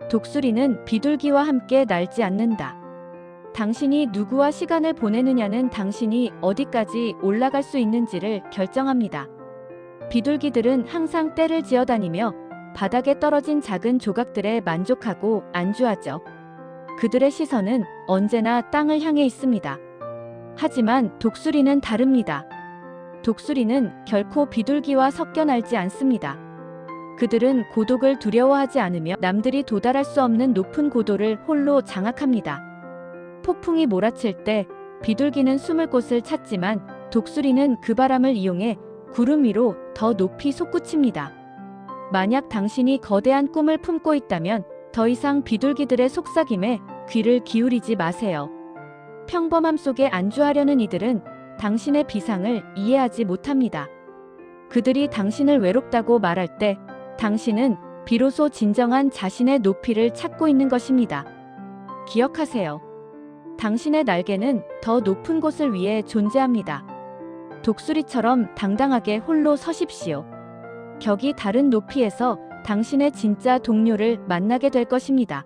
독수리는 비둘기와 함께 날지 않는다. 당신이 누구와 시간을 보내느냐는 당신이 어디까지 올라갈 수 있는지를 결정합니다. 비둘기들은 항상 떼를 지어다니며 바닥에 떨어진 작은 조각들에 만족하고 안주하죠. 그들의 시선은 언제나 땅을 향해 있습니다. 하지만 독수리는 다릅니다. 독수리는 결코 비둘기와 섞여 날지 않습니다. 그들은 고독을 두려워하지 않으며 남들이 도달할 수 없는 높은 고도를 홀로 장악합니다. 폭풍이 몰아칠 때 비둘기는 숨을 곳을 찾지만 독수리는 그 바람을 이용해 구름 위로 더 높이 솟구칩니다. 만약 당신이 거대한 꿈을 품고 있다면 더 이상 비둘기들의 속삭임에 귀를 기울이지 마세요. 평범함 속에 안주하려는 이들은 당신의 비상을 이해하지 못합니다. 그들이 당신을 외롭다고 말할 때 당신은 비로소 진정한 자신의 높이를 찾고 있는 것입니다. 기억하세요. 당신의 날개는 더 높은 곳을 위해 존재합니다. 독수리처럼 당당하게 홀로 서십시오. 격이 다른 높이에서 당신의 진짜 동료를 만나게 될 것입니다.